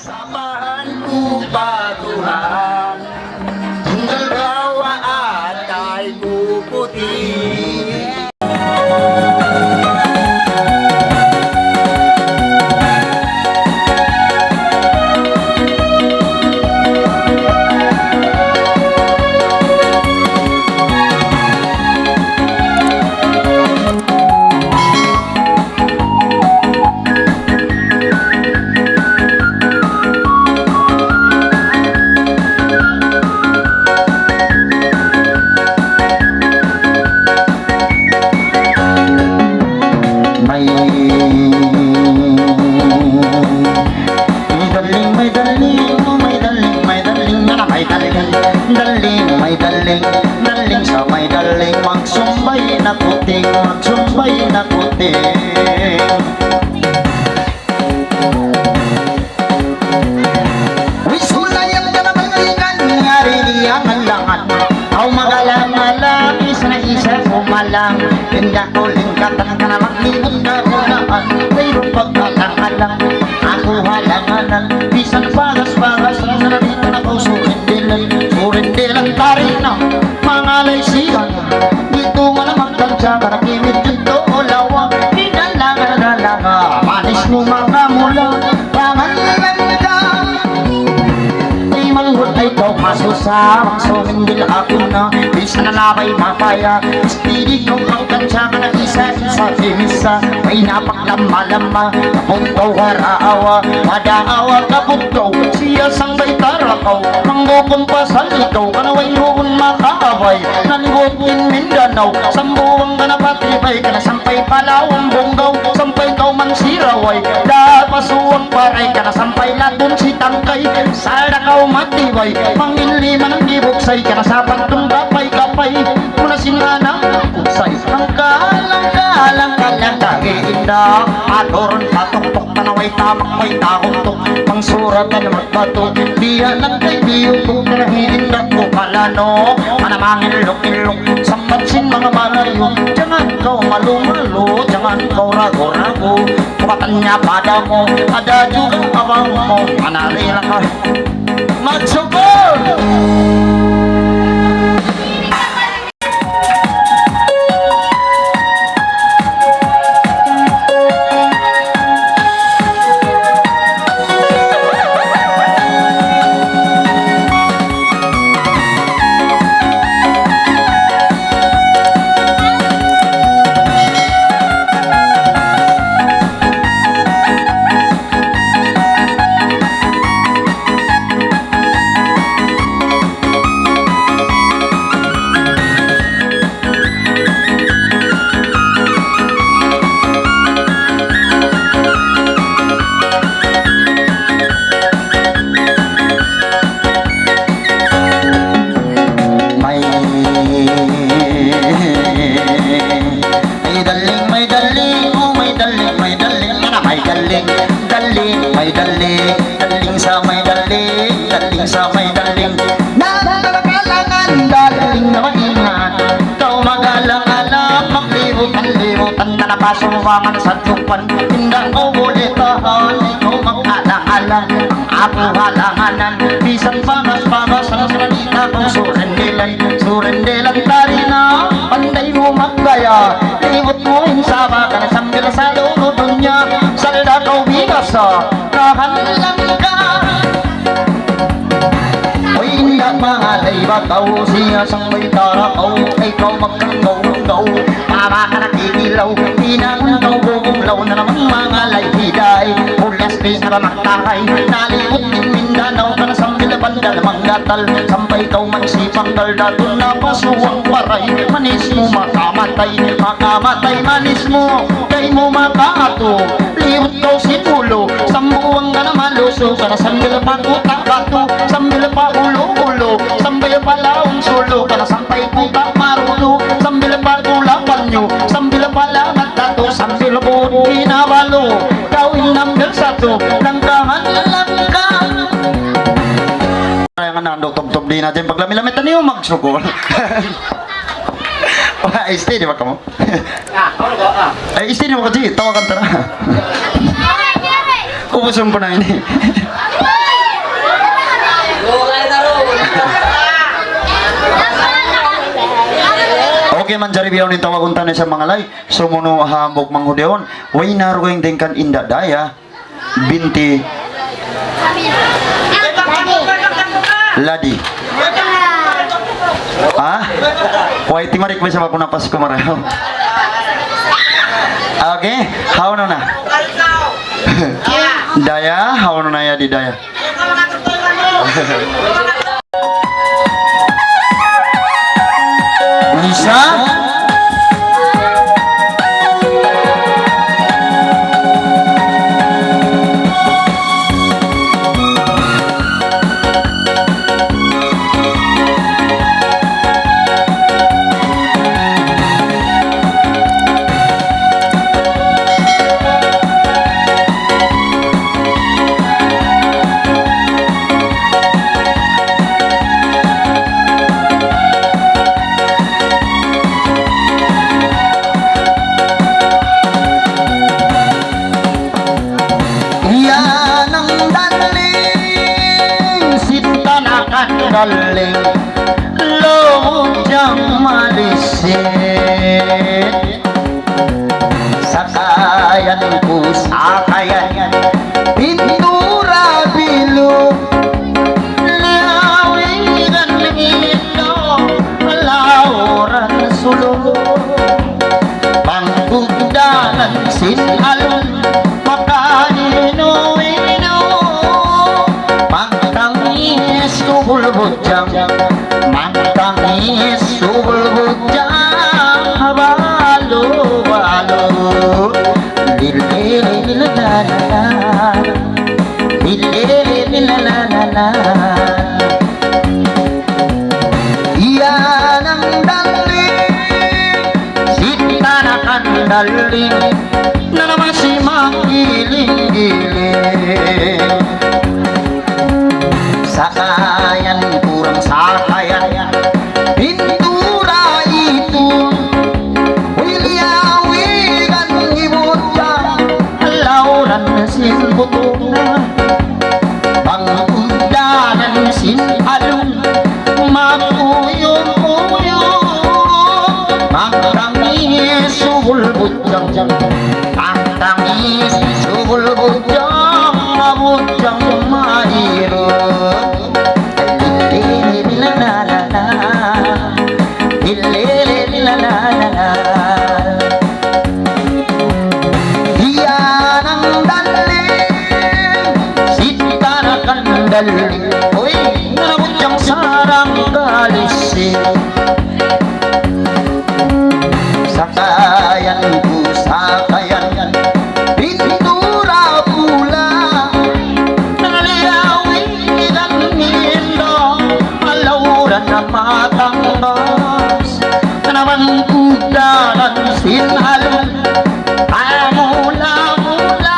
Samahan ko baguhan, dalawa at ay puputi. Daling sa may daling magsumbay na puting, magsumbay na puting. Wisulayan ka naman ikan, ngari iyang alangan. Aw magalang-alang, isa na isa kumalang. Tinda ko lingkatan ka na maglibot ka unaan. Mayroon pagkakalang, ako halanganan. Bisan bagas-bagas, na dito na ko surindilan tarina, mga laysigan. Dito nga na magtansya, karakimit dito o lawa. Dinalaga, manis mo mga mula. Pangalan ka ay manghut ay ikaw masusama. Sumindil ako na, bisa na labay mapaya. Speedy ko ang tansya ka na isa-isa timisa. May napaklama-lama, kapuntaw haraawa. Madaawa kapuntaw, siya sang baytarakaw. Manggukumpasan ikaw, kanaway roon makakaway. Nanigutin Mindanao, sambuang ka na patibay. Ka na sampay palawang bonggaw, sampay kaw mang siraway. Dahil pasuwang paray, ka na sampay latun si tangkay. Sada kaw matibay, manginlima ng gibuksay. Ka na sa pagtong kapay-kapay, muna sinana buksay. Ang kalang-kalang kagiinda, atoron patok-tok, tanaway tamak may takuntok. Pangsuratan magbato, diyan lang kay diyo kung kanahiinda ko kalano. Manamangin ilok-ilok, sambatsin mga malayo. Jangan kau malu-malu, jangan kau ragu-ragu. Kapatanya padamu, ada juga abangmu. Manarila ka, magsugod! Daling sa may daling nagkakalangan, daling na maingat. Kau magalang-alang, maglibutan-libutan ka na pasuwangan sa tupan. Tinda ko ulitahan, ikaw mag-alang-alang. Ako halanganan, bisan bagas-bagas ang salita kong surindilan tarina. Panday mo maggaya, libot mo insaba ka na sambil sa loob niya. Salda kau bigasa, kahalang ka. Oy, ingat mga laybataw, siya sang may tarakaw. Ikaw magkanggaw-gaw, para ka nakikilaw. Pinangaw bumulaw na naman mga layhiday. Pulas bis na magtahay, nalibot din Mindanao. Ka na sambil banda na manggatal, sampay ikaw magsipang dalda. Doon na pasuwang paray, manis mo makamatay. Makamatay manis mo, kay mo makaato. Liwot daw si pulo, sambuang ka na maluso. Ka na sambil pagutak-bato, sambil pa ulo-ulo, sambil pa laong sulo. Ka na sampay putak marulo, sambil pa gulapan nyo, sambil pa lamat dato, sambil po kinabalo. Gawin number sato, langkahan ka. Kaya nga nando, tog-tog din natin. Pag lami-lamitan niyo, magsukol. Ay, stay di ba ka mo? Ay, stay di ba ka, G? Tawagan tara. Ubusong ko na ini. Okay man jari biyaw ni tawag unta sa mga lay. Sumuno hambok manghudeon. Way narugang dengkan inda daya. Binti Ladi. Ah? Way timarik ba sa ako napas kumarayaw. Okay, how na? Daya, how na ya di daya. Bisa? Galing lojang malisit sakayan ku sakayan pintura bilu liawigan ito lauran sulong pangkugdanan sinalon makaino-ino pagtangis subul bujang mantangis subul bujang balo-balo lililililala lililililala iyan ang daling sita na kandaling na naman si magiling-giling sakayan kurang sakayan pintura itu wiliawigan ibutang lauran sin butuna pangkudanan sin alun makuyong-uyong mangtangis subul bujang mangtangis subul bujang bujang mairut Uy, nabujang sarang galisi sakayan ku sakayan pintura pula naliawigan nindo malauran na matanggas naman kudanan sinhalon mula-mula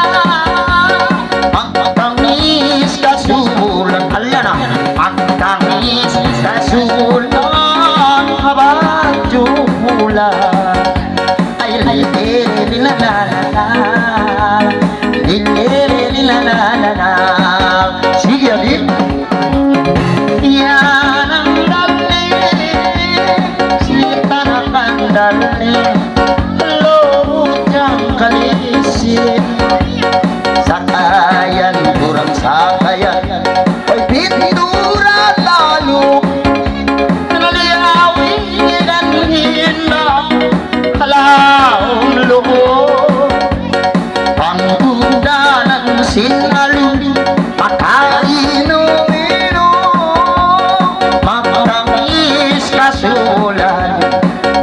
pagtangis kasulan alana pagtangis kasulan habadyo mula ay lililililala sige adit yan ang daling sita na kandaling lojang kalisin sakayan kurang sakayan oy pintura talo naliawigan hinda kalaong loob pangkudanan sinalun makaino-ino matangis kasulan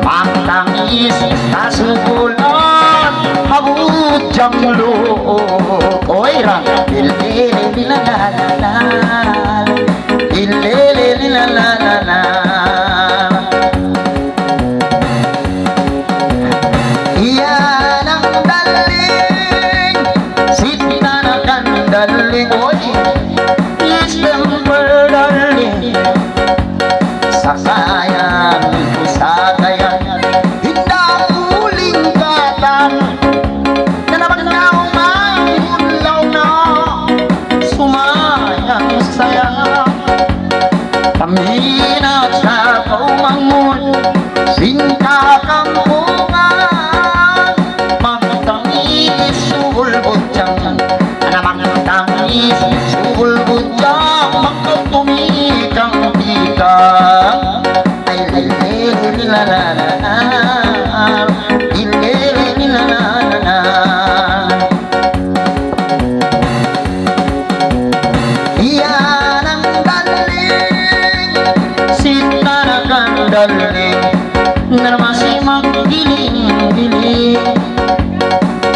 matangis kasulan habujang loob oy rang ililililala ililililala iyan ang daling sita na kandaling oy December daling sakayan ku sakayan hinda uling katan na naman na umangulaw na saya Pamina sa paumangon Sinta kampungan Magtangis sul butang Magtangis sul butang Magtumitang tikang Ay lililililala Lililililala Yan ang galing Sinta na kandaling Na masih magdiling-diling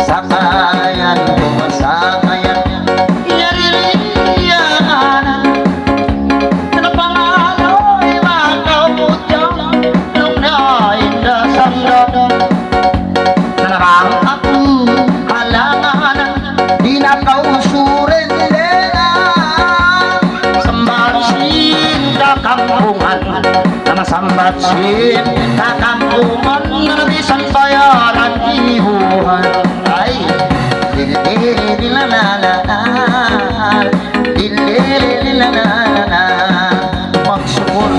Sa kayan ko sa kayan Yariliyan Na pangaloy makaputang Nung nainda sangga Na narangak halangan Di na kausurin nila Sambat sinta kampungan Na nasambat sinta kampungan Na nabisan bayaran ihuhan Ay, dililililalala Dililililalala Magsukol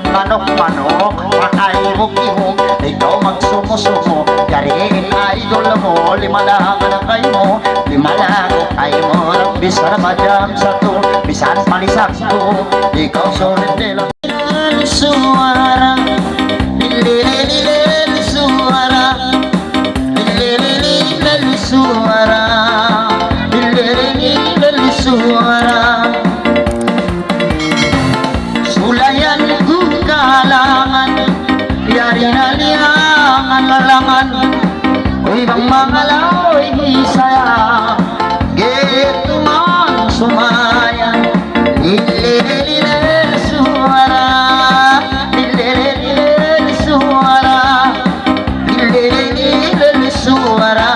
Manok-manok, makaihog-ihog Ikaw magsumo-sumo Yariin idol mo Lima lang ang kay mo Lima lang ang kay mo Bisan madam sa to Bisan palisak to Ikaw sulit nila Suara Lililililil suara Lililililil suara Lililililil suara Sulayan kalangan Yari na lihangan lalangan Uy bang mga laoy hisaya Geto man sumayan Lilililil suara Lilililil suara Lilililil suara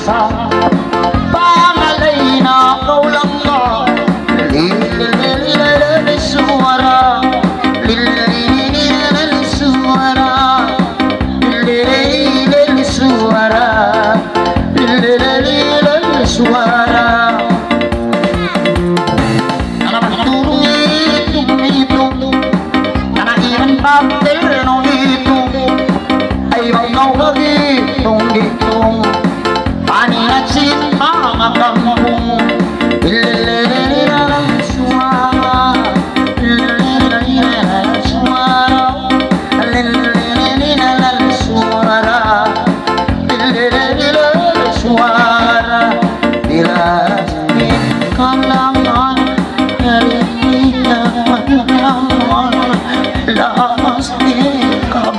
sa pangalay na kaulang ka. Lilililililil suara, lililililil suara, lililililil suara, lililililil suara. Papel nung itong ay mga gitong panin at mga kampong ilililililal suara, ilililililal suara, ilililililal suara, ilililililal suara. Dilasmin kalangan erita kalangan lasting ka.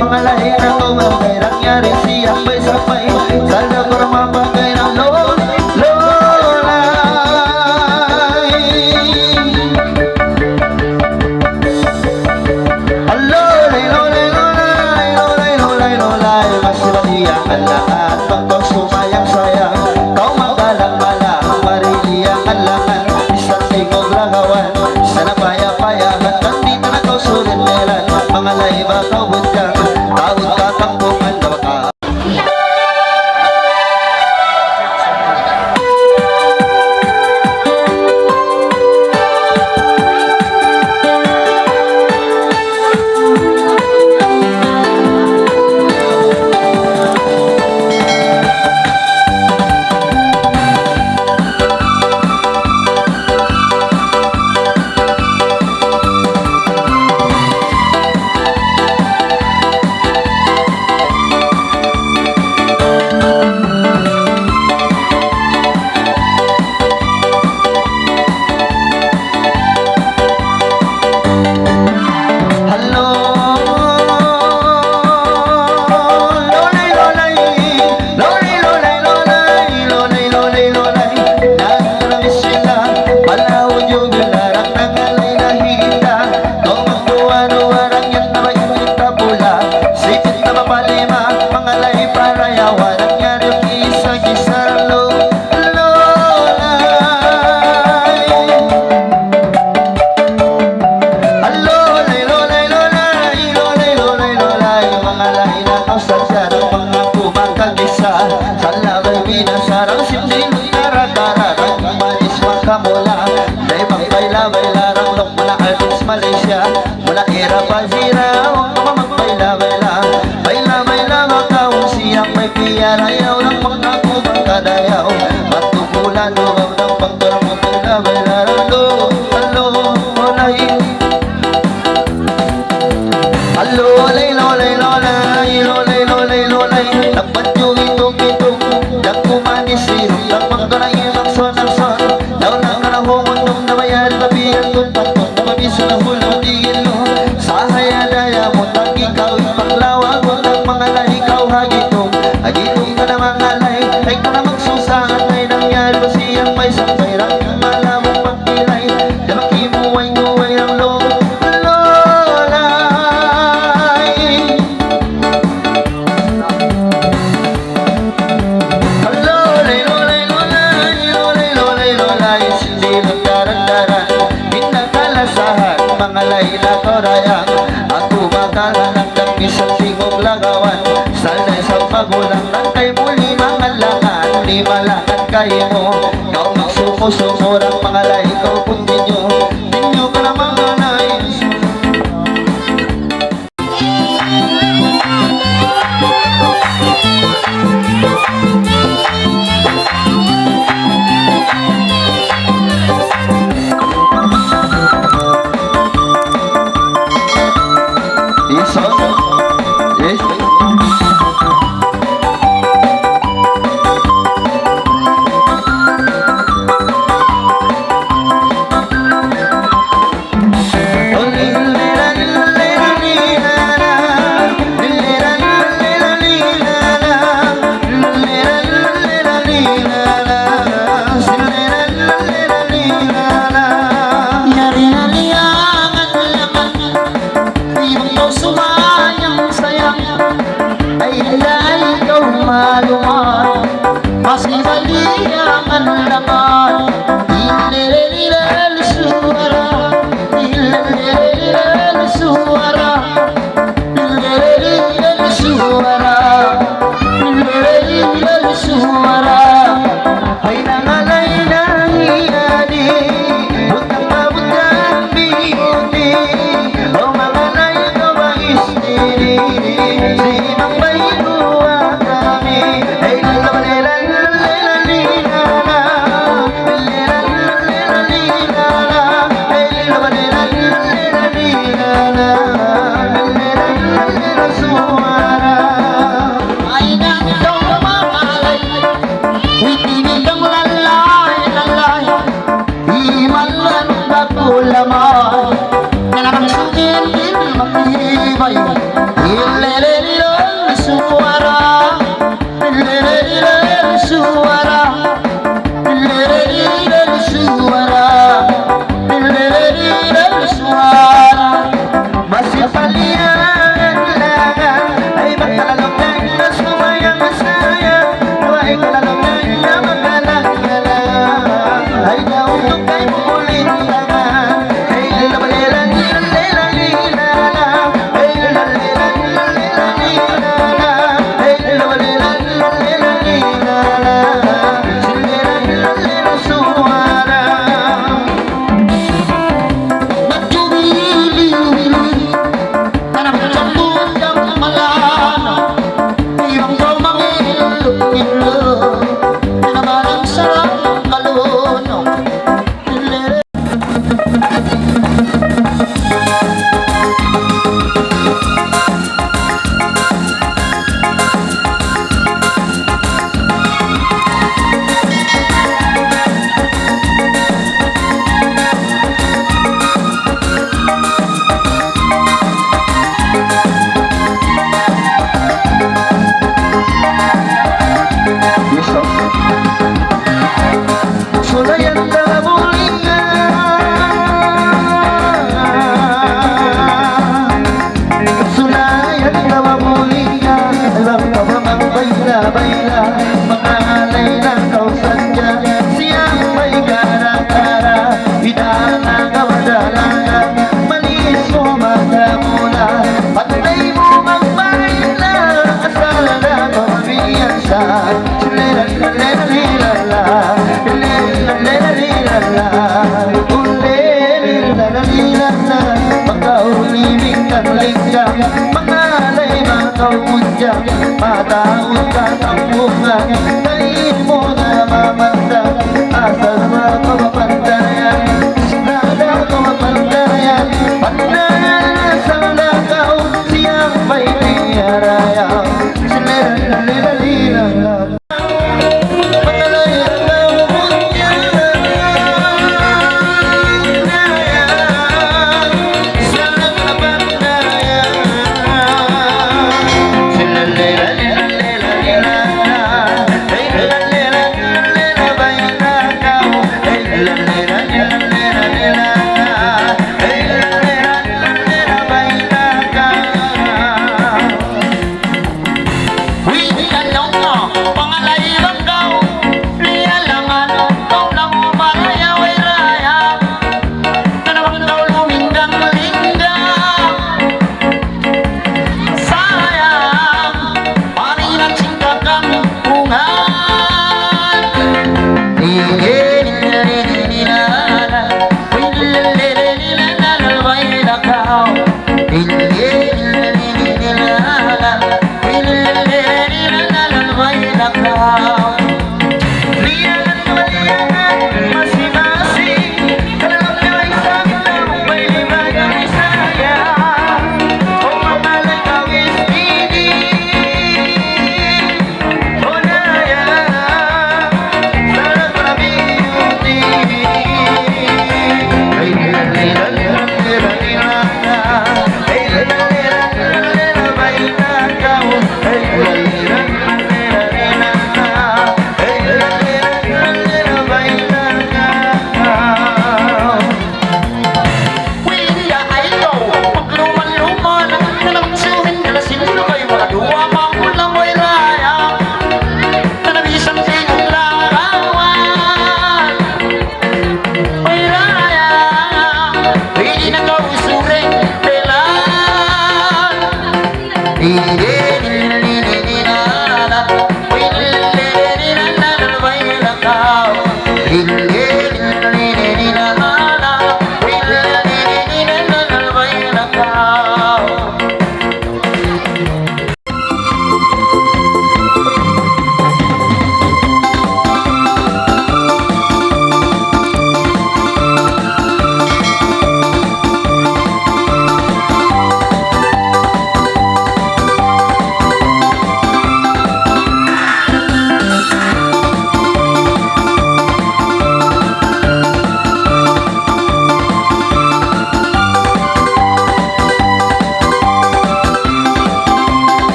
Mga lahi na tumagay, nangyari siyang may sapay. Sa labar hirap ay sira, huwag ka magbaila-baila. Baila-baila bakaw, siyang may piyara, ayaw ng mga kubang kadayaw. Matukulan, huwag ng pagkarang magbaila-baila. Alo, alo, olay. Alo, olay, lolay, lolay, lolay, lolay, lolay. Dapat yung itong-itong, dak kumanisiro, dak magkaray magson. Daw lang na nahungon nung nabayari, babihan kong takot, na mabiso na hula, tigil no. Sa hayadaya mo, tag ikaw, ipaglawag mo ng mga lahikaw, hagitong ka na mga lay, ay ka na magsusahan, ay nangyari ba siyang may sampay, rangang malamang pagkilay, di makimuway kuway ang lolay. Lolay, lolay, lolay, lolay, lolay, lolay, sililong daran-daran, pinagkalasahan, mga layla korayang, ako bakala ng isang tingog lagawan, sanay sa magulang ng kay muli mga langan, di malakan kayo mo, kau magsumusumurang mga layikaw pundin nyo, dinyo ka na mga nais. Masih baliang ang laman, ilelelelel suara, ilelelelel suara, ilelelelel suara, ilelelelel suara. Ay nangalay na hiyadi, butang-butang biuti, o mga laylo ba istiri, sinang may buwa kami, ay lalabalela. Lamay na nakasungin din makibay, ilelelelel suara, ilelelelel suara, ilelelelel suara, ilelelelel suara. Masih palihan langan, ay makalalong na sumayang sayang, ay kalalong na magalang-galang, ay nauntok kay muling langan. Pagka-ulimig ng linggang Mangalay makaunjang Mataon ka tampungan Kain mo na mamandang Asal mo kapapandayan Nada ko mapandayan Pandayan sa lagaw Siyang may niyarayaw Sinalalilang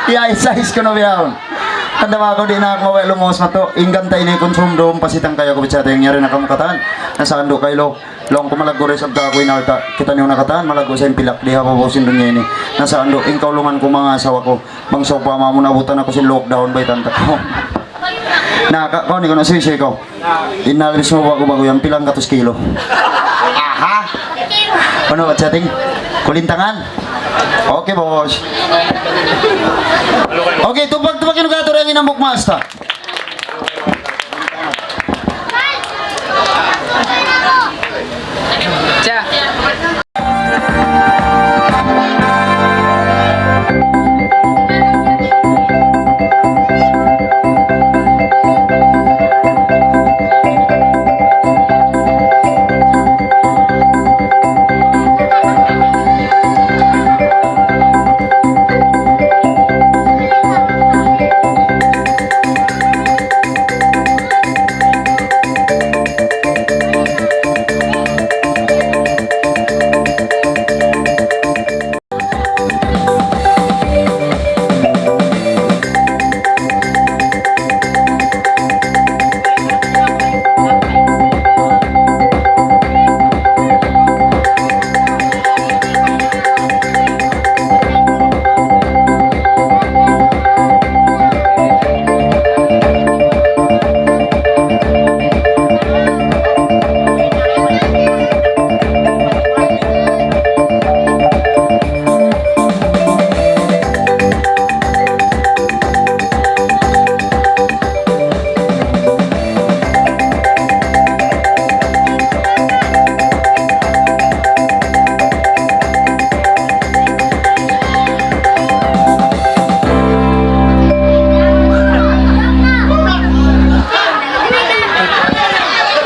I-size ko na biyahon. Kandawa ko din ako mawala lumos na to. Ingantay na konsum doon pasitang kayo ko bitsata yung nyari na kamukataan. Nasaan do kayo long kumalago rin sa ako inarta. Kita niyo nakataan malago sa impilak. Di hapaposin doon yan eh. Nasaan do ingkaw lungan ko mga asawa ko. Bang sopa mamunabutan ako si lockdown by tanta ko. Kau ni ko na sisi ko. Inalibis mo ako bago yan pilang 100 kilo. Aha. Ano at chatting? Kulintangan. Okay, boss. Okay, tupag-tupag yung gato rin ang bukmasta.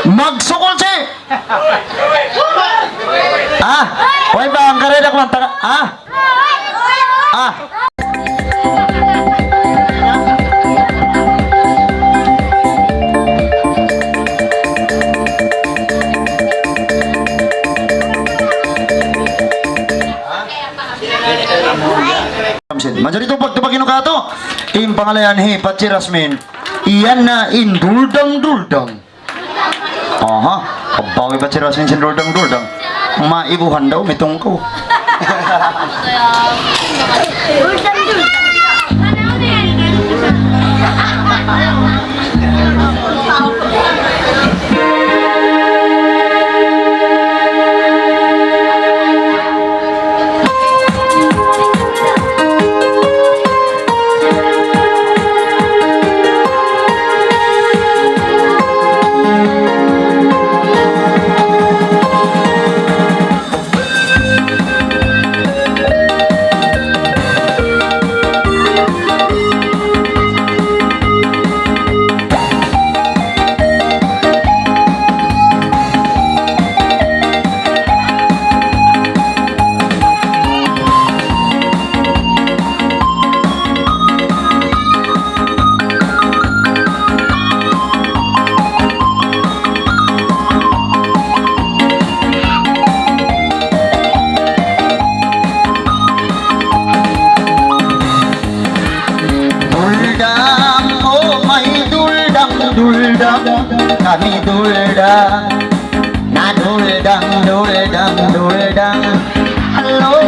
Magsukol si! Ah! Hoy ba ang kareda ko ang taga... Ah! Ah! Majorito pagtupagin ka to. Yung pangalayan he, Pachirasmin. Iyan na induldang-duldang. Aha, kabawi Pachirasmin sin duldang-duldang. Maibuhan daw, mitong ko. Kami duldang, na duldang, hello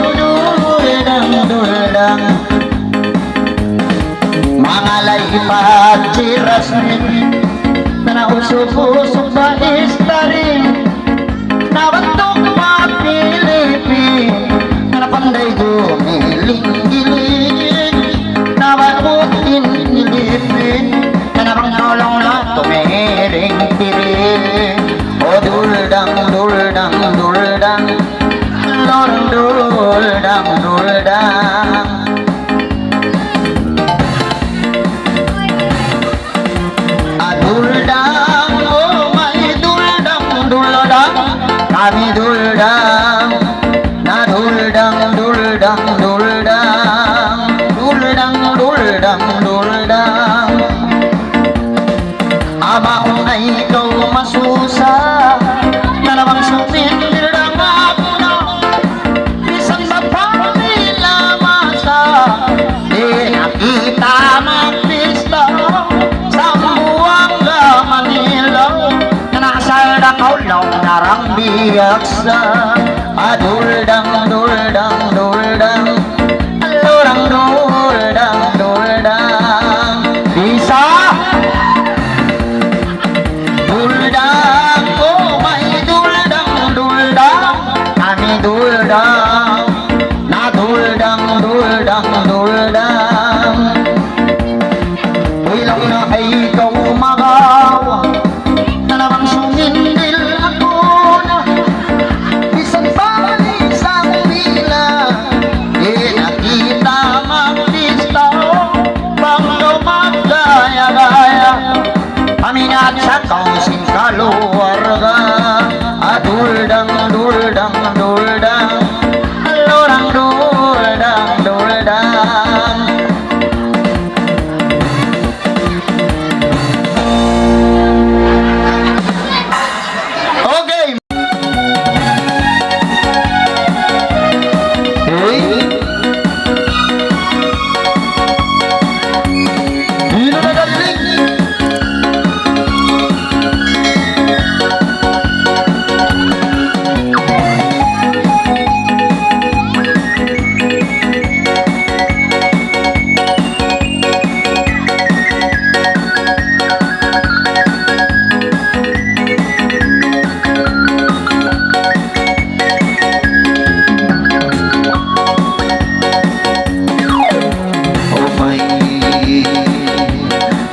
duldang. Mga laipat Chirasmin, na usok-usok sa istarin, nabatok pa Pilipin, na panday gumiling-giling, nababot in-ilipin, na napangnolong na tumiring-tiring. O duldang, duldang, duldang, lorong duldang, duldang. Duldang, oh my duldang, duldang, kami duldang, na duldang, duldang, duldang. parang biyaksa. Duldang, duldang, duldang, alurang duldang, duldang. Bisa duldang, oh may duldang, duldang, kami duldang, na duldang, duldang, duldang. Ilang na ay ikaw umagaw, na namang sumindil ako na isang balisang bila. Di nakita maglista banggaw magdaya-gaya, paminat sa kausing kaluwarga. Duldang, duldang, duldang, alurang duldang, duldang. Okay. Hey. Dino na galing. Oh my,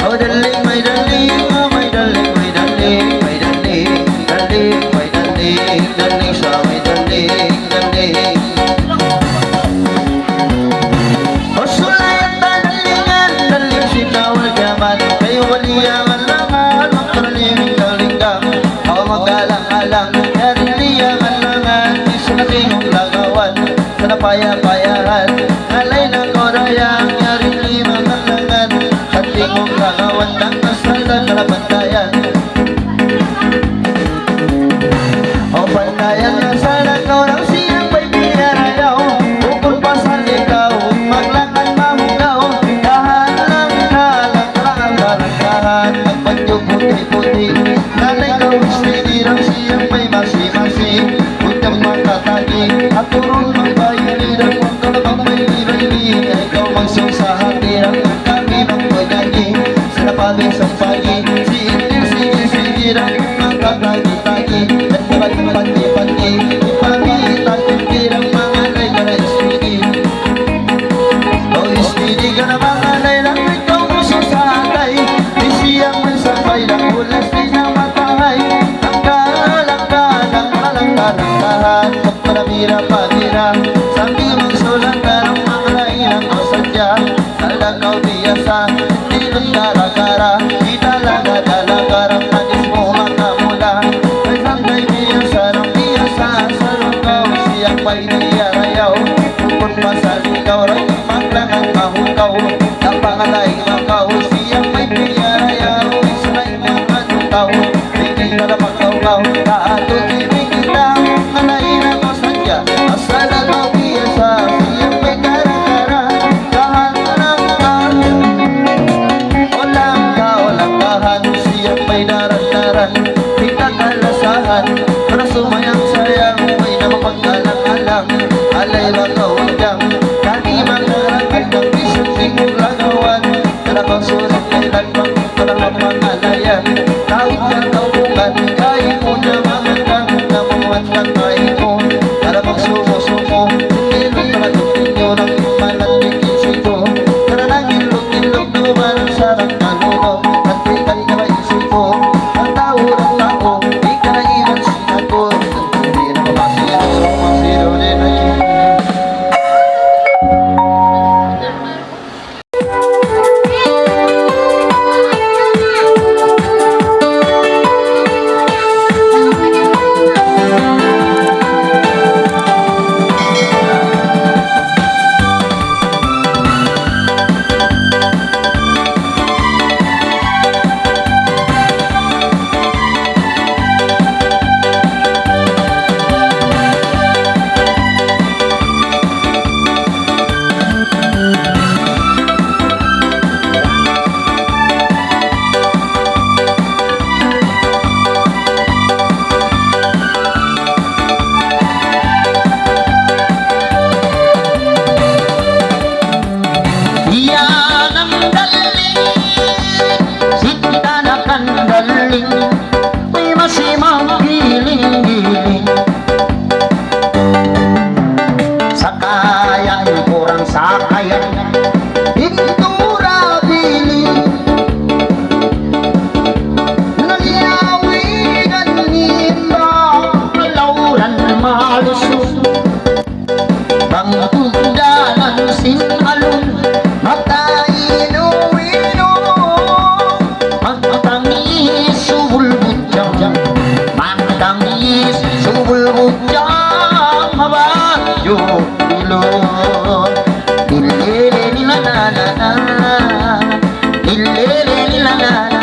oh darling, my darling, oh my darling, my darling, my darling, darling, my darling, darling, sa my darling, darling. Oh sulayan dalingan, daling sinawal yaman, kayo wali ang alangan, magkaraling kalinggang, ako magalang-alang, yarili ang alangan, isa na tingong lagawan, sa napaya-payahan, alay ng korayang, yarili mga alangan, sa tingong lagawan, nagkasalan na bantayan. O bantayan na sana ko ng siyang may pinarayaw, ukol pa sa ligaw, maglakad mahugaw, dahan lang halang, dahan, nagpagyog puti-puti, nanay ko istinirang siyang may masi-masi, huwag kang makatagi, at turong magbayaniran, huwag ka na bang may nilay, ikaw magsusahatirang, kami magpagagi, sa napabing sa pagi, sige-sige-sigiran, magkatagi-tagi, at pag-pagi-pagi, ipangitag-tirang mga lay ka na istigi. O istigi ka na mga lay lang, ikaw magsusahatay, di siyang may sabay lang, ulas di na matahay, langka-langka-langka-langka-langkahan, pagparamira-pamira, sabi mong sulatan ang mga lainang o sadya, talagaw biyasa, hindi nang gara-gara, di dalaga-dalagarang manis mo makamula, may sangkay biyasa ng biyasa, sa lugaw, siyang pa'y niyarayaw, tukon pa sa ligaw, rin maglangang mahugaw, ang pangalay makaw, siyang may niyarayaw, isulay mga tutaw, bigay na lang magkaw-kaw, kaato ibig kita, ngalain ako sadya, asalagaw biyasa, siyang may gara-gara, kahan ka ng kahan, walang kahan, siyang may daran-daran, ikakalasahan, para sumayang sayang, may namapagkalang-alang, alay bakaw hanggang, kani mangarangay ng isang tingong lagawan, karabang surat kailan bang parang mangalayan, tawid ka taubukan, kain mo na mamatang, namuhat ka kain mo, karabang sumo-sumo, tinilog para tuminyo ng manandigin sito, karanang ilog-ilog na umarang sarang kaluno, kantikan ka ba isip mo, ang tao, di ka na iwan sinagot, hindi na masiro din ay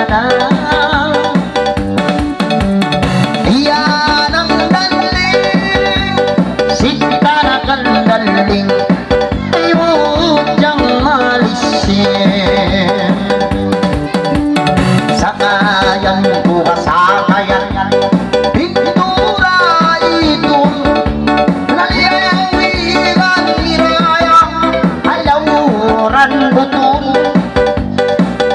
la. Iyan ang daling, sinta na kandaling, ay hudyang malisin. Sakayan ko kasakayan, pintura ito, laliyawiran nirayang, alawuran butong,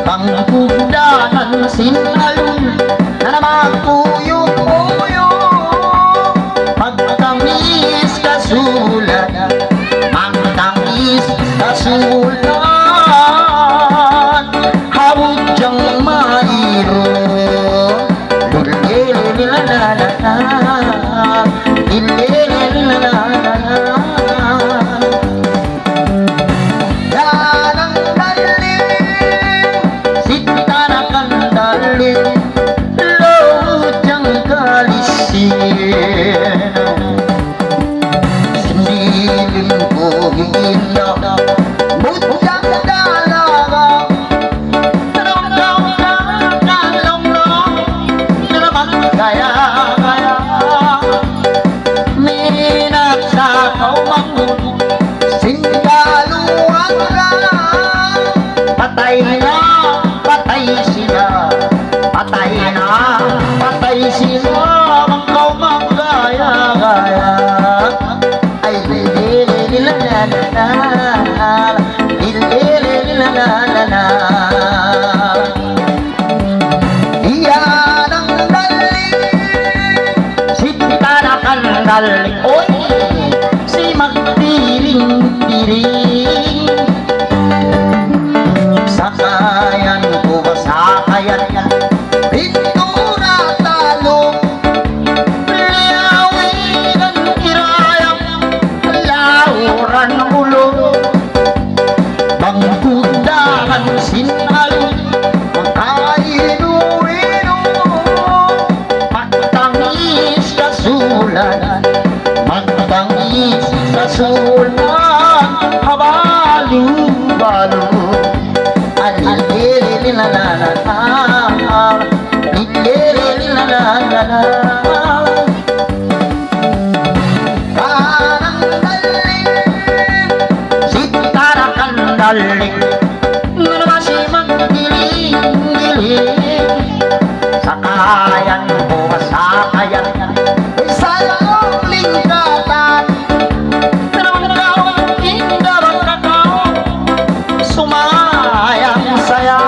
bangkudanan sinalun, na namagpuyong-puyong, magtamis kasulat, magtamis kasulat, habudyang mairo, lulilililalala, ilililalala. Yan ang daling, sinta na kandaling, ludyang kalisin. Sinilin ko hila, budyang dalaga, dalawang kalong-long, naman kaya-kaya. Minagsakaw mangun, singgaluan ka, patay na, patay sila, patay na, patay sila, mangkaw manggaya-gaya. Ay lilililalala, lilililalala. Iyan ang daling, sinta na kandaling, oy, si magpiling-piling. Sakayan ko ba sakayan, pintura talong, liyawigan irayang, lauran ulo, bangkudahan sinalun, magkainu-inu, magtangis kasulat, magtangis kasulat, habalu-balu, alilililalala, lilililalala. Parang daling, sinta na kandaling, nga kasi magdiling-diling, sakayan ko sakayan, sa iyong lingkatan, dalawang indang kakao, sumayang saya,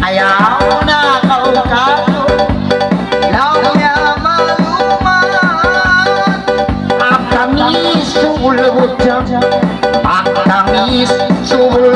ayaw na kaukato, lawya maluman, ang tamis sulod, ang tamis sulod.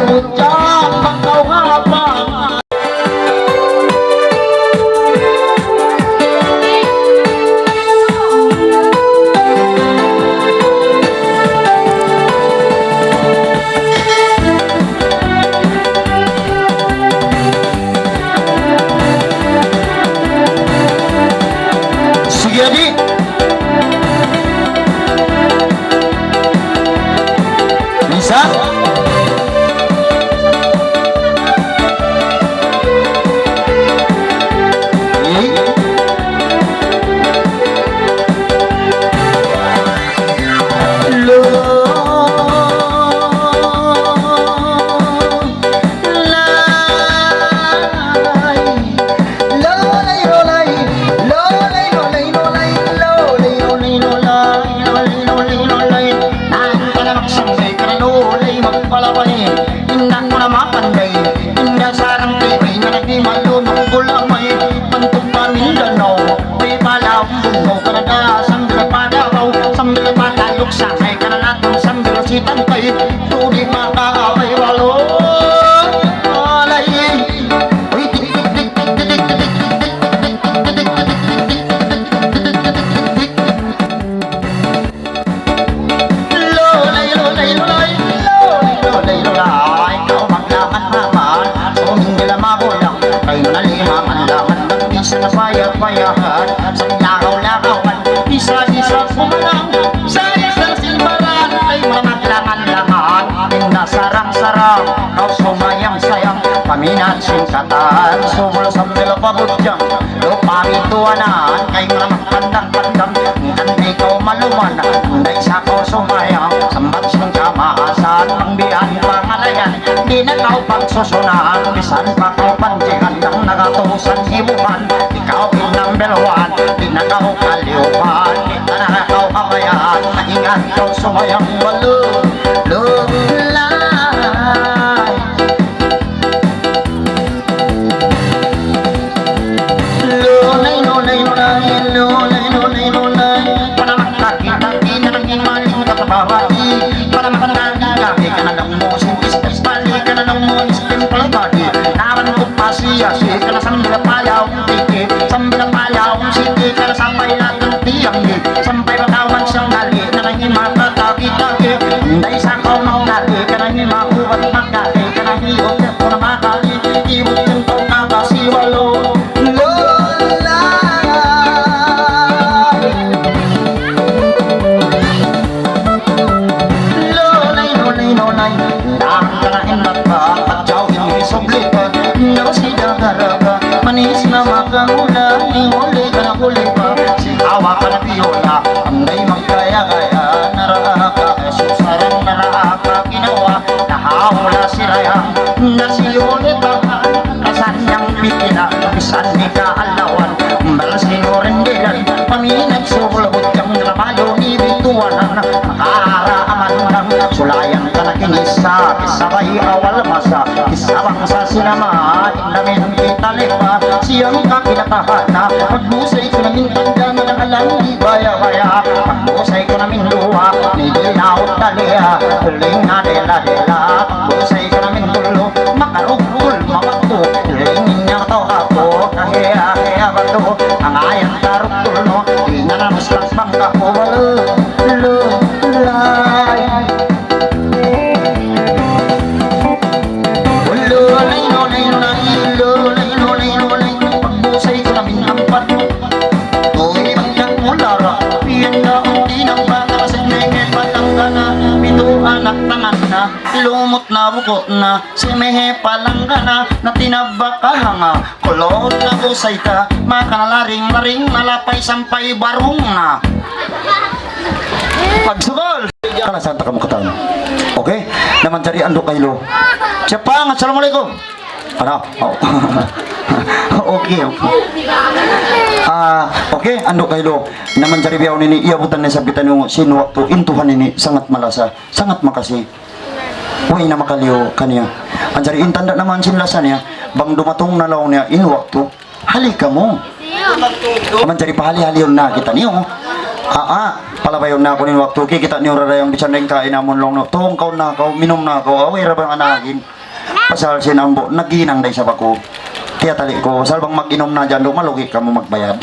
at singkatan Sumul sa nilapabudjang Lupa ituanan Kay nga magpandang-pandang Kanday ko maluman Kanday sa ko sumayang Sambat sing kamaasan Ang biyan pangalayan Di na kau pagsusunan Bisan pa kau panjihan Nang nakatusan ibuhan Ikaw inang belwan Di na kau kaliupan Di na kau kabayaan Maingat kau sumayang walu Lulay Lulay, lulay, lulay, lulay, lulay, lulay Para makakita-kita ng imaling katabawai Para makakita-kita ka na ng musis Espali ka na ng musis Palagadi Naran ko pasiyasi Ka na sambil payaw Tiki Sambil payaw Siti ka na sampay natin tiyang Sampay bakawan siyang gali Na nang imakakita-kita Hindi sa kau mau ngali Ka na imakuwat magkali Ka na hiyo Ko na makali Iwot yung kau nakasiwalo Manis na makangula, huli ka na huli pa Sihawa ka na biola, anday magkaya-gaya Naraka, susarang naraka ginawa Nahawala si Rayang, nasiyulit ang Kasanyang pikina, bisan ni kaalawan Malasinurindigan, paminag sulabot Yang nalabayo ni bituanan Makaaraaman ng sulayan ka na kinisa Kisabay awal masa, kisabang sa sinama Indamin kita lepa, siyang kakinatahan na Pagmusay ko namin tanda na nakalang di baya-baya Pagmusay ko namin luha, ni dinaot talia Huling na dela-dela, pagmusay ko namin tulo Makarugul, mamakto, huling niya to ako Kahiya-hiya bato, ang ayang tarugtul no Di na namas lakbang kako, lulay Pagmusay ko namin ang pato Tuwi pagkang mulara Piyan na ang tinang bata Sa ngengit patang ka na Pito anak tangan na Lumot na bukot na Si mehe palang ka na Na tinabak ka hanga Kulot na busay ka Makanalaring-laring Nalapay sampay barong na Pagsugol Kala santa ka mukatan Okay Naman cari andok kailo Siapang Assalamualaikum Ano? Oh. Okay, okay. Okay, andok kailo. Naman cari biyaw nini iabutan na sabitan yung sinwakto intuhan nini sangat malasa, sangat makasih. Uy na makaliw kaniya. Anjari intanda naman sinlasan niya, bang dumatong nalaw niya inwakto. Halika mo. Naman cari pahali-haliyon na kita niyo. Palabayon na ako nin waktu kita niyo rarayang bisandeng kain namon long no. Tong kau na kau minum na kau away rabang anagin. Pasal sinambo naginang day sa bako kaya tali ko salbang mag-inom na dyan lumalugik ka mo magbayad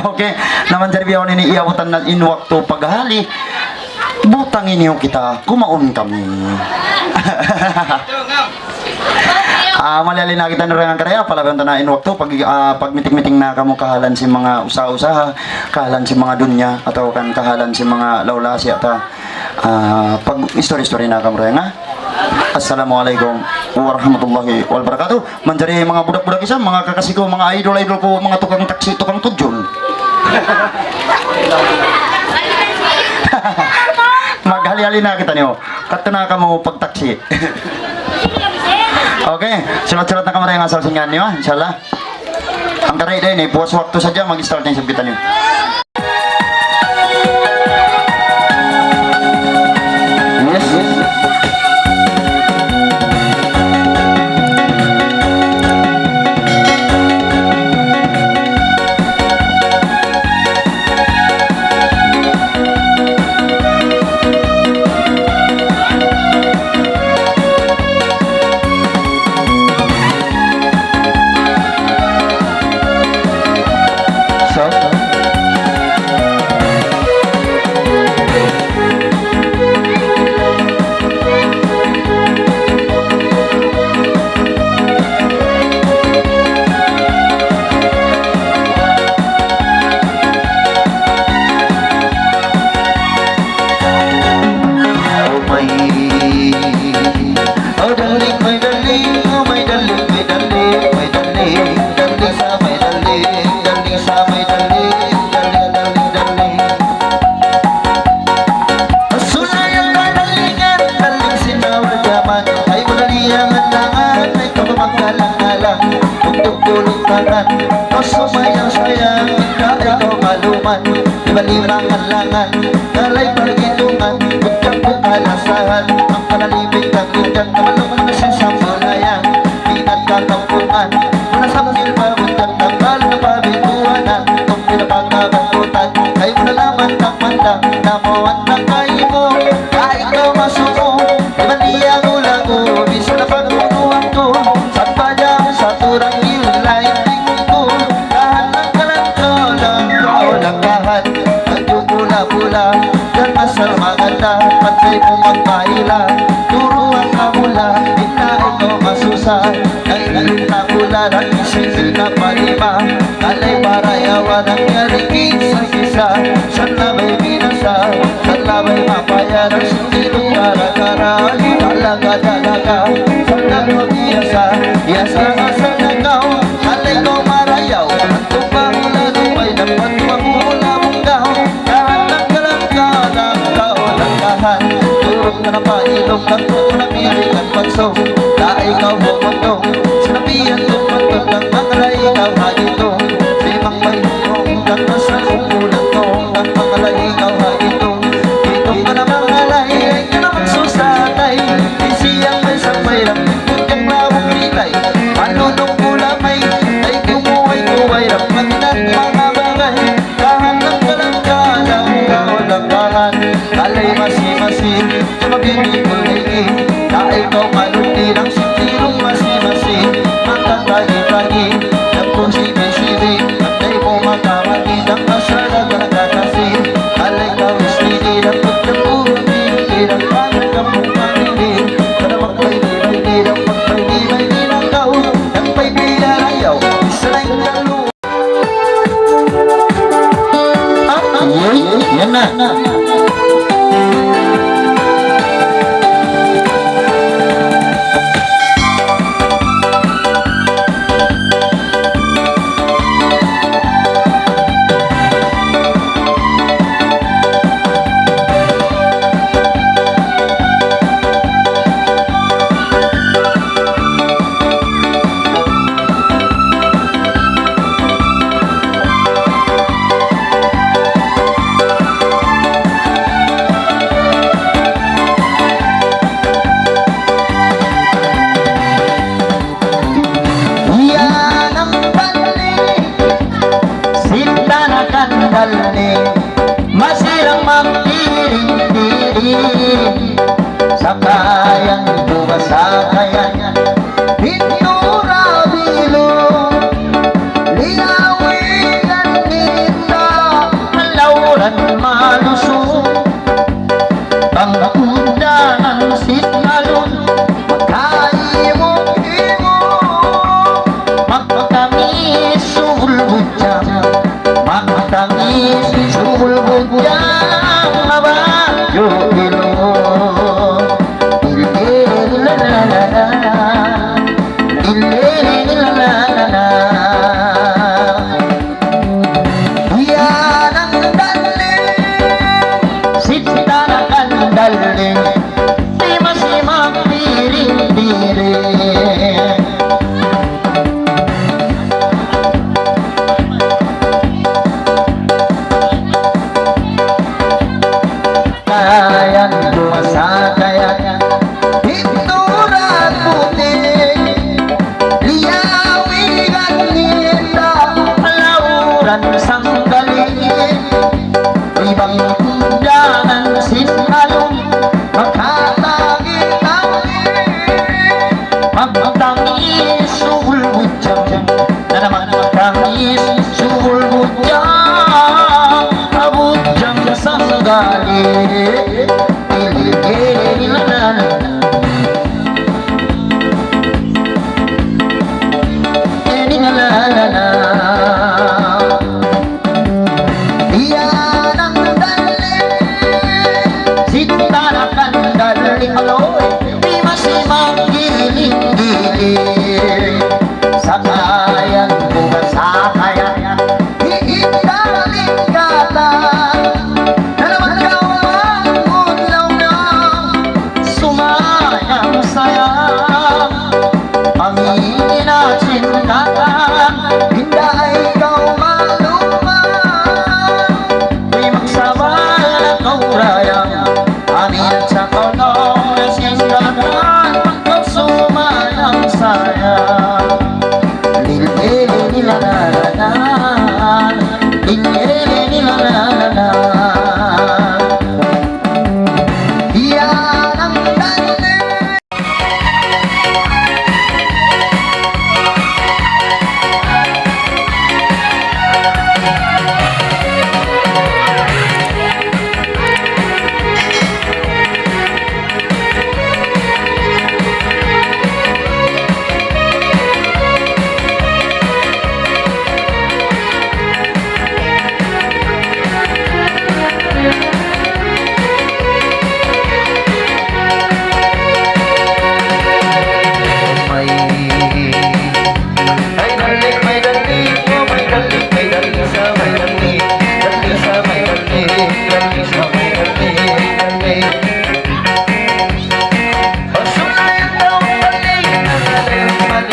okay naman dyan biyaw nini iabutan na in wakto paghali butangin niyo kita kumaon kami malalin na kita nurang karaya palabayon na in wakto pag miting-miting na kamo kahalan si mga usaha-usaha kahalan si mga dunya atau kan kahalan si mga lawlasi ata pag story-story na kamo raya nga Assalamualaikum warahmatullahi wabarakatuh. Menjadi mga budak-budak isa, mga kakasih ko, mga idol-idol ko, mga tukang taksi, tukang tujun. Maghali-hali na kita niyo. Katuna ka mo pagtaksi. Okay, sulat-sulat na kamera yung asal singan niyo, insyaallah. Ang karay din, buwas waktu saja mag-start na yung sabitan niyo. tangan o sumayang sayang kaya ko maluman iba-ibang alangan kalay pagkitungan bukang bukalasahan ang panalimig ng bukang kamalungan na sisamulayan pinat katampungan mula sa silpa bukang tanggal na pabituanan kung pinapagkabantutan kayo mo nalaman kang mandang namuan ng kayo mo kahit ikaw masuko iba niya ulang-o bisa na pagmunuan ko sa padang sa turang ilay tingin ko lahat ng kalang kahat nagpupula-pula dan asal maganda patay mo magpahila turuan ka mula hindi ikaw masusa ay nalita pula ng isipin na palima alay parayawan ang yaring isa-isa saan na ba'y binasa saan na ba'y mapayaran sundin kara-kara talaga saan na biyasa yasa nga sa nagaw alay ko marayaw at kung pangula-lumay dapat magmula mong gaw lahat ng kalang-kalang kaulangahan turong ka na pailog ng tunang iring at pagso na ikaw bumundong sinabihan kong pagod ng mga ikaw hagito limang may hukong kang nasa umulan ko ng mga ikaw hagito dito ka na mga lay ay ka na magsusatay di siyang may sampay lang kung lawang milay manunong kulamay ay kumuhay-kuhay rapat at mga bagay lahat ng kalang-kalang kaulangahan alay masi-masi tumabini-kuligi na ikaw maluti ng sintirong masi-masi magkatagi-tagi nagpusibi-sibi at ay mo makamagid ang masalaga nagkakasi alay kawis-lili ng pagkapuruti ng pagkakamong pamili para magpay-bibili ng pagpay-bibay ninagaw ng pay-biyarayaw isa na yung lalo yan na masirang magdiring-diring sakayan buka sakayan pintura bilong liyawin ang ninda malauran malusong pangkundangan sitmalong magkaimong-imo magpatamis sulbutya magtamis sulbutang aba yukilo ilililala ilililala yan ang daling sita na kandaling sima-simang piring-piring kayan dumasakayan pintura puti liyaw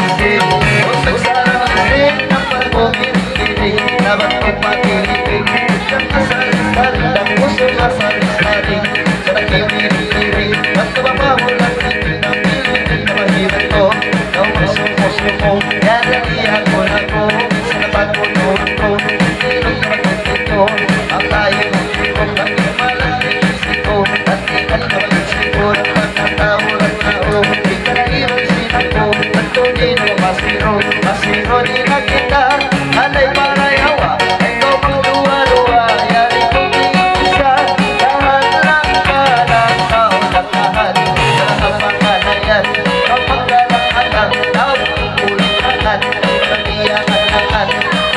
isip Usara isip ng pag-umilig Dapat magpatilig Siyang kasal-saling Ang puso kasal-saling Sa nagkiwirig At kapapamulang Hindi na pilig Na mahirap ko Na umuso mo Kaya iyan ko na ko Sa napanunod ko Hindi lang naman ko Ang tayo Kung bakit malaking isip ko At ikan na mag-isip ko Ng pagkatawag na o Di ka na iyong sinag ko At tuloy na masiro Masiro di na kita Alay parayawa Ikaw magduwa-duwa Yari kong iisa Lahat lang ka lang Tao lang lahat Sa pangalayan Kapag lalakalan Tao ulit-akan Iyakan-akan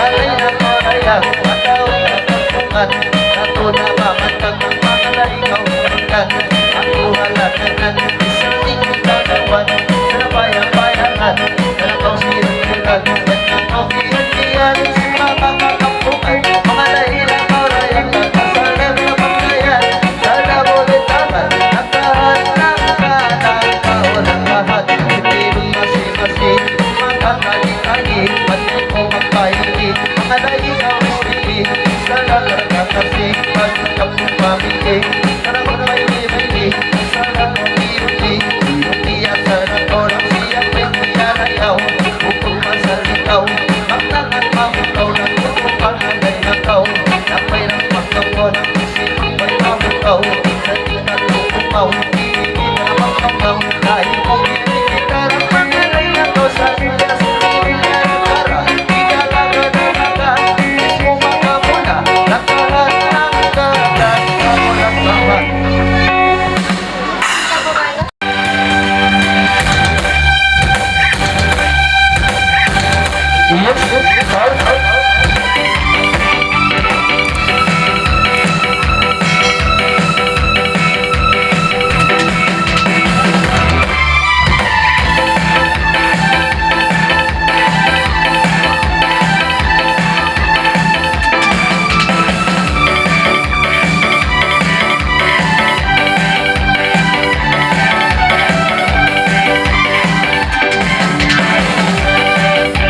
Alay na parayaw Mataw na kapungan Nato na mamantag Ang mga ikaw kumangkan Ang tuhalakanan Isang tingin kagawan Sa napayapayangan Sa napaw sinulan At napaw kiyan-kiyan Sa mga kakampukan Mga lahilang maurayang Nagkasalam na pagkayan Sa nabulitakan Nagkahan ng kanang Tao ng lahat Ipilong masi-masi Mga kagi-kagi Pati mo magpahili Mga lahilang mistili Sa lalakakasi Pagkakapong pamili Sa naman may Sa naman iuti Iuti at sa natorang Siyang may kuyanayaw Upong masalitaw Magtangan mamukaw Nagpupong pangalay na kaw Napayrang magkaw Ng isip may mamukaw Sa tingnan lupumaw Hindi na magkaw Dahil kong inigitarang pangalay na to Sa siya sinili na para Ikalaga na naga Ismo makamuna Nakahan ng kagan Sa walang kawan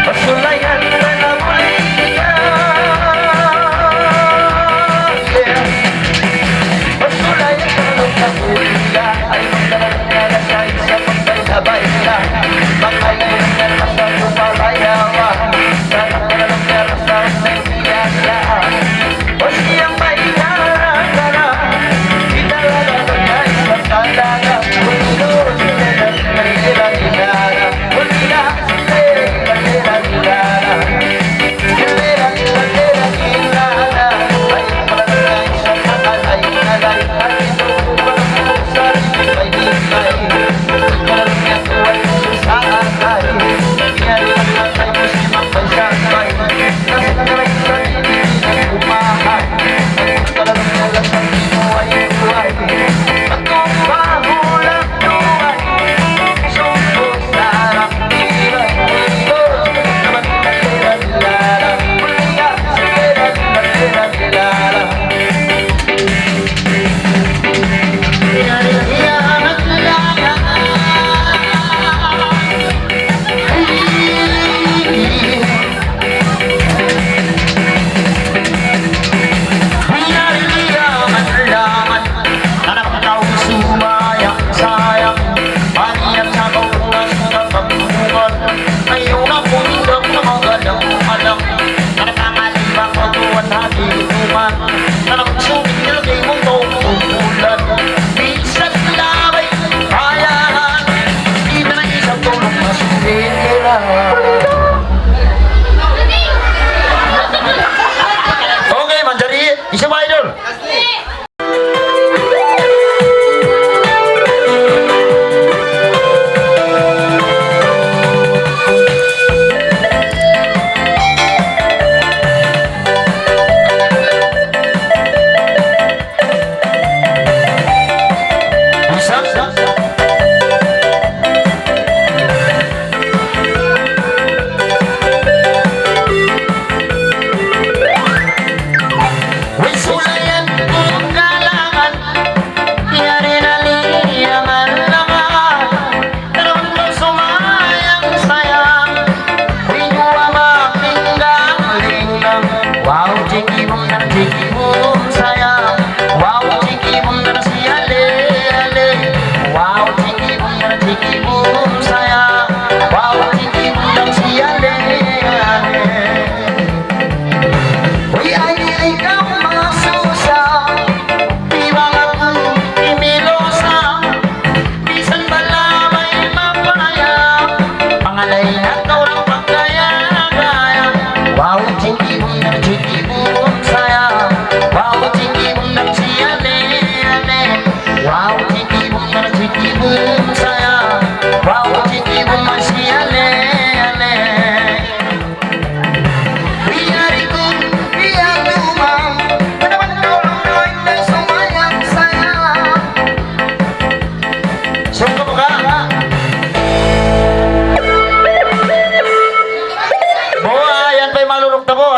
Pasulayan na naman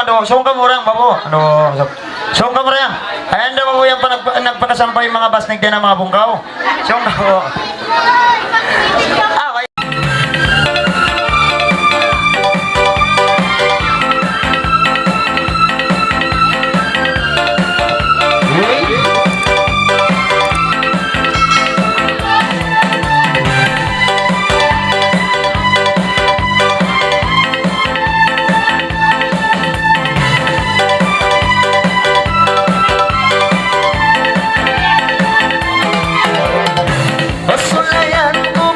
ano, song ka murang babo. Ano, song ka murang. Ayan daw mo yung nagpakasampay mga basnig din ng mga bungkaw. Song ka mo. Ah, okay. Sulayan ko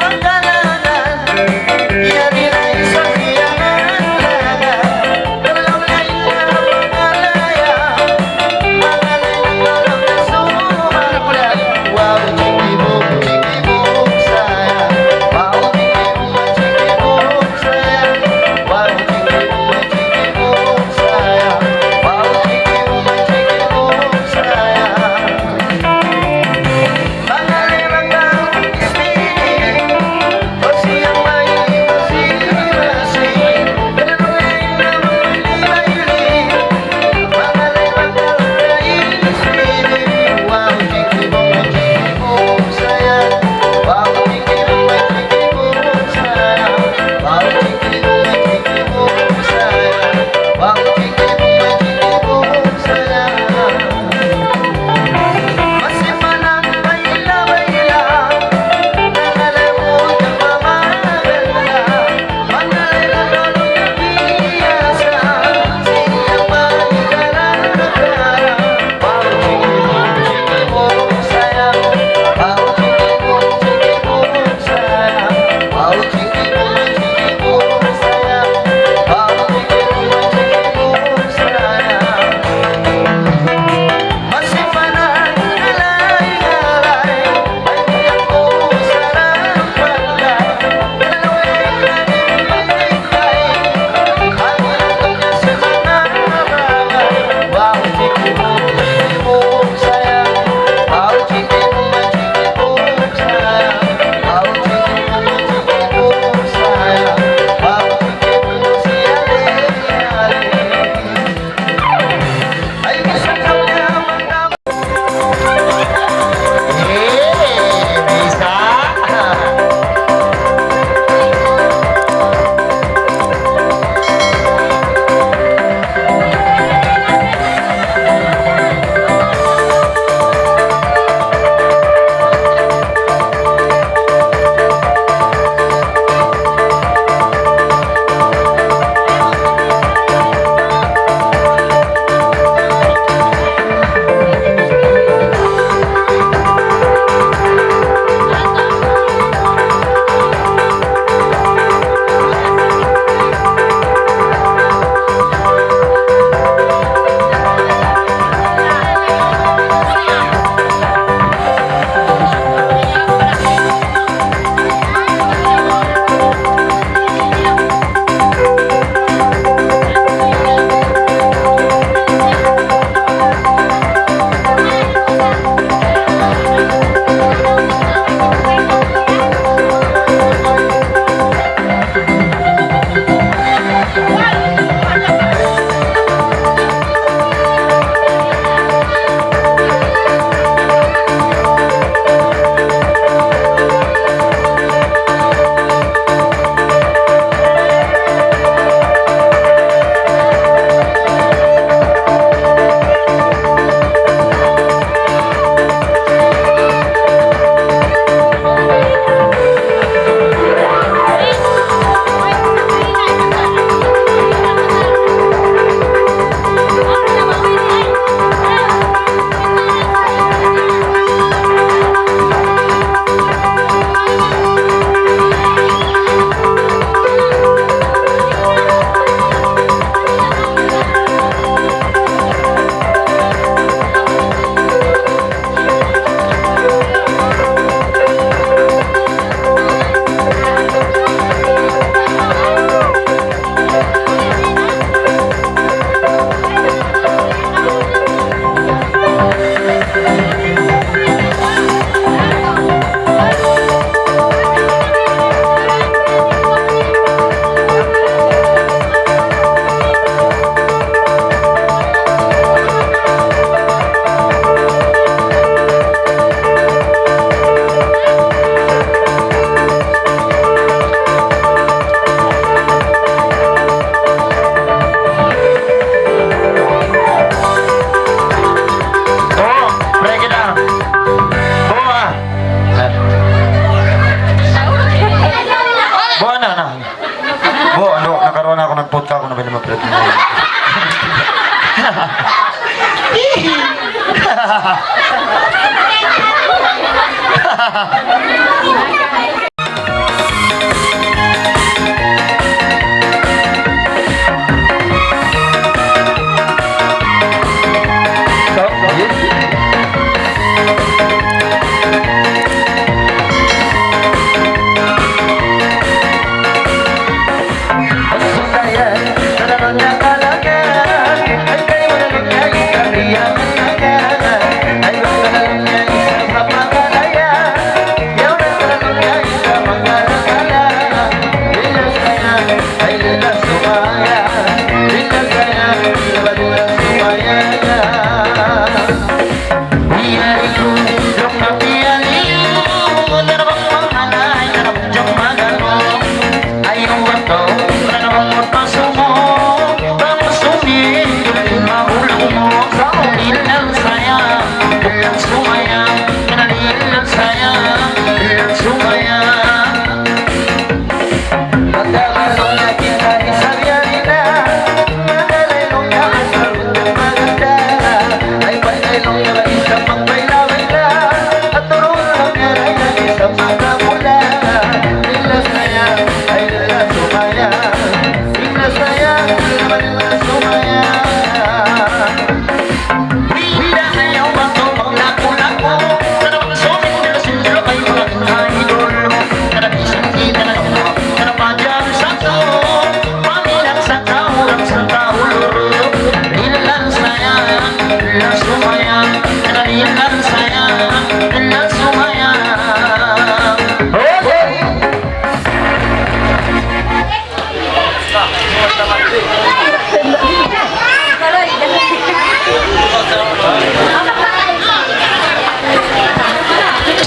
ano, nakaroon ako ng podcast ako na binamapret mo.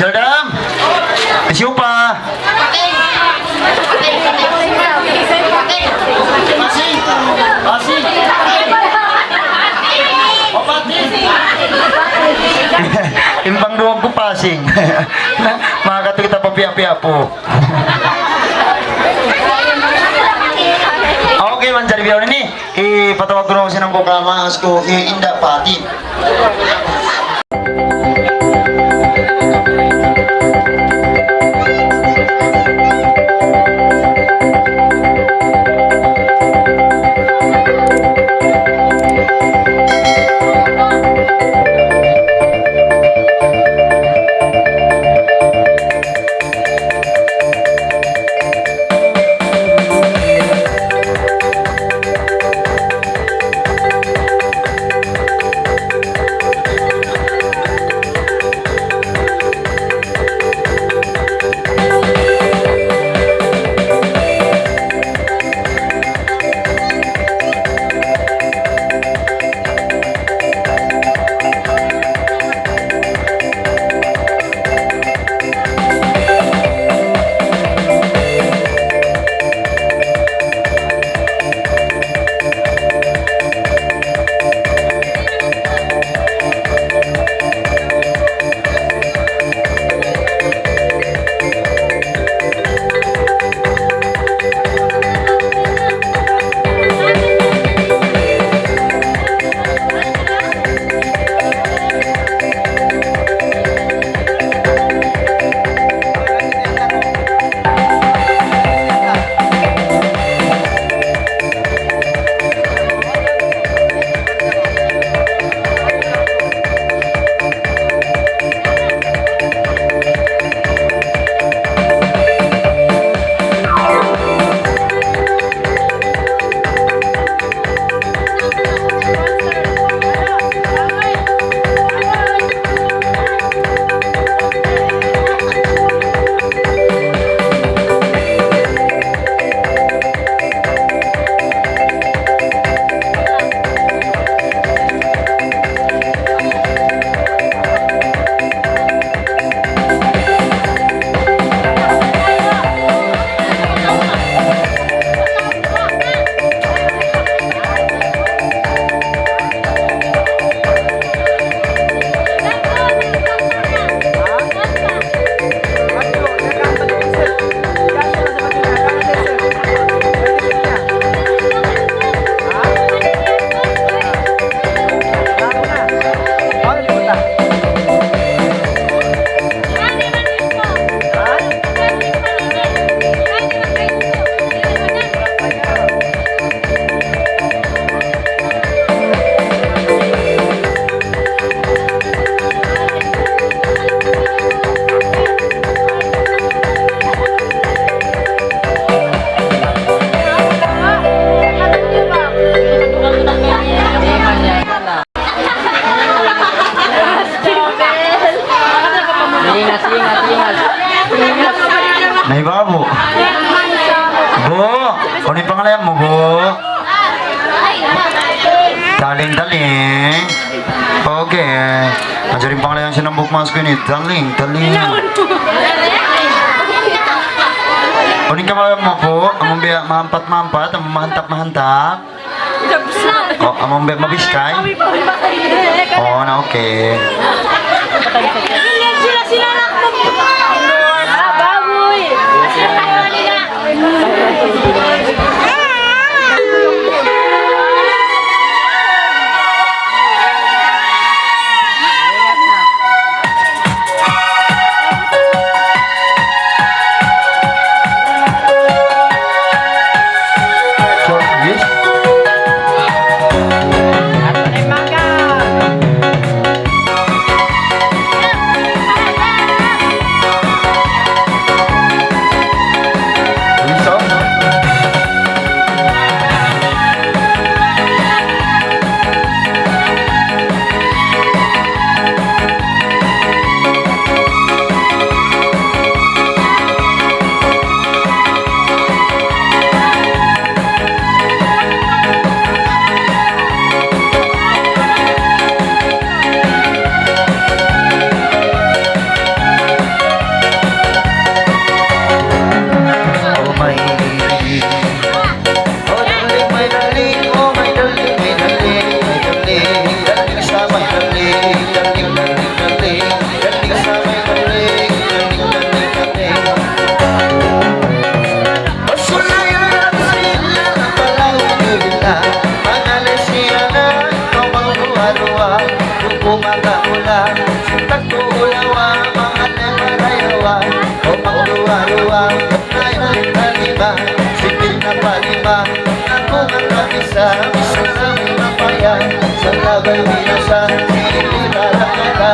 Jaldam, siapa? Masih. Impang doang ko passing. Makakatu kita papiap-piap po. Oke, mencari video ini. Patawag ko na kasi ng bukamas ko. Indak pati. Daling. Okay. Ajarin pangalayan siya ng bookmarks ko ini. Daling. Kunin ka mo po. Among biya mahampat. Among mahantap. Oh, among biya mabiskay. Oh, na okay. Baboy! Yes. Bisa. Oh my darling, my darling, oh my darling, my darling, darling sa my darling, darling sa my darling, darling. Pasulayan sila palang bila, pangalan siya na ikaw ang ruwa-ruwa, kukumaka-mula, sintak ko ulawa, mga nemarayawa, o ang ruwa-ruwa, Talima, sipil na palima, ako ang mag-isa, isa na may mapaya, sa labay binasa, sinilala-lala,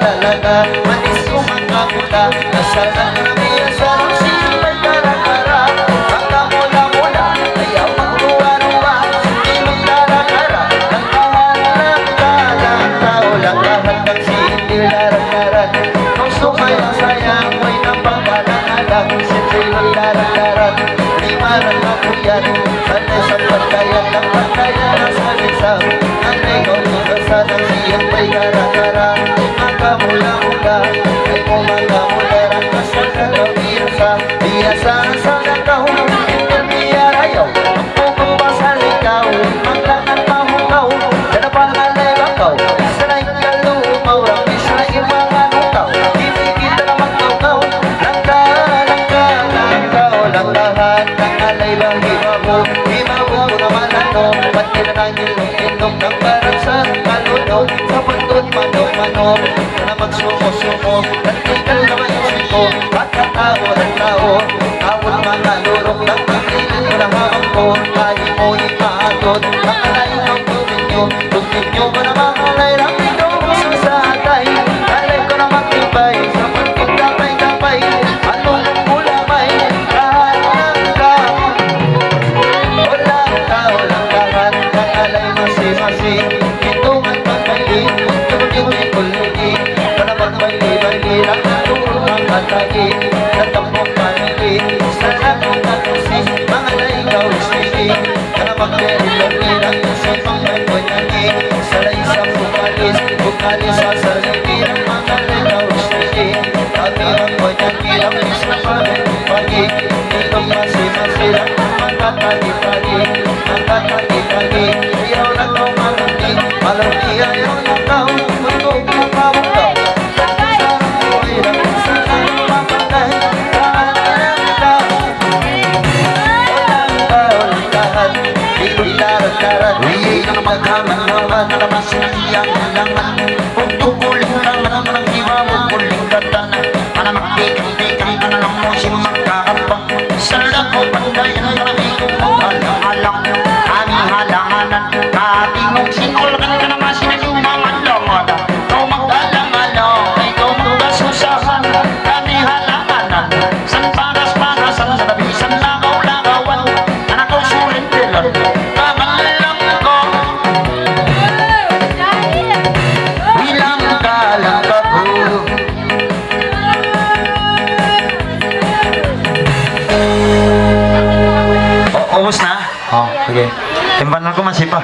talaga, manis umakakula, nasa nangmiyasa, sinilay kara-kara, makamula-mula, ayaw magruwa-ruwa, sinilay kara-kara, ang kahalang tao lang lahat ng sinilala-kara, kung sumayang-sayang, may napagkala-alam, darat-darat, limaran na po yan, sanay sa pagkayan ng pagkayan ng salisa, ang ikaw nasa ng siyang may gara-gara, makamula-mula, ay pumakamula, nasa sa biyasa sa nakaw, pinagmiyarayaw, ang pukong pasalikaw, maglakan mahukaw, danapangan ay bakaw, sanay kalumaw, sanay mga nukaw, kinikita na magtukaw, lahat ng alay lang himaw naman ano, ba't kinanangilong ng parang sa kalunod, sa pagod manok, na magsumo-sumo, nagtigal naman yung siko, at katao ng tao, awal mga lurok ng pagkilit ko na hawak ko, kaya mo ipaagod, ang alay ng tubig nyo ba na mga alay lang ito, sa atay, alay ko na magtibay, sa pagkagapay-gapay, anong ulamay, masi hitungan pagkain yung kuligi para magbali-bali ang turunang katagi natapok panili sana kung natusi mga naigaw istili para magbali-bali ang isipang magpanyagi salay sa bukalis sa sarili ng mga naigaw istili kami magpanyagi ang isang pag-pagi itong masi-masi lang ang katagi-tagi ayaw na ito malandi ayaw na ito mundo kumapawag ka sa buhay na sa pagpapagay walang lahat ilarat-larat hindi ka na magkaman-laman na naman sinasiyang langan kung tukuling langan ng iwa mo kuling katanan para magtikang-tikang ka na lang mo siyang magkakapang sa lako pandayan na ikong halang-halang aming halanganan katingong sinulkan ka naman sinayumangan langan ikaw mag-alang-alang ikaw mag-asusahan kami halanganan san paras-parasan sa tabi san lagaw-lagawan anak ko surintilan kamalang ko wilang Oo, sige. Timban lang ko masipa.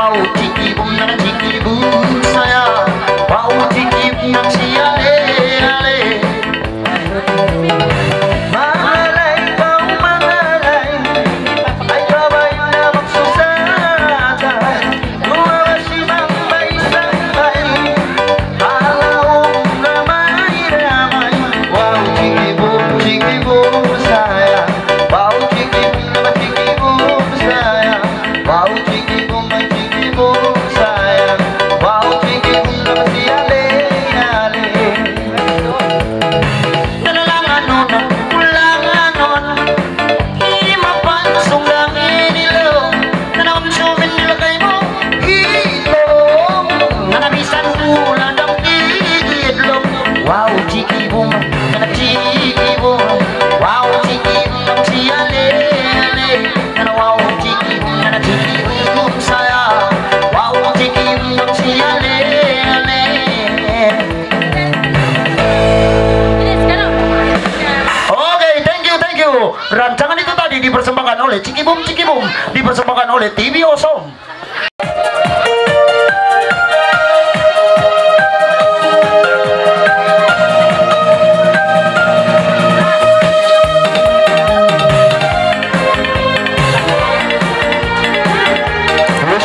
Wow, chiki boom na chiki boom saya. Wow, chiki boom ng siya ale. Mahalay kau mahalay, ay kaway na magsusatay. Lumawasimang may sambay, halaong na may ramay. Wow, chiki boom saya. Wow, chiki boom saya. Wow, chiki boom saya. Wow, chiki boom na masiyale. Nalalanganon, ulanganon, hindi mapansong langin ilong. Nanamsumin nilagay mo, ilong. Nanabisan ulan ang tigidlong. Wow, chiki boom, chiki boom. Wow, chiki boom, siyale. Wow, chiki boom, saya. Wow, chiki boom, siyale. Okay, thank you. Rancangan itu tadi dipersembahkan oleh Ciki Boom, dipersembahkan oleh TV Osom. Mas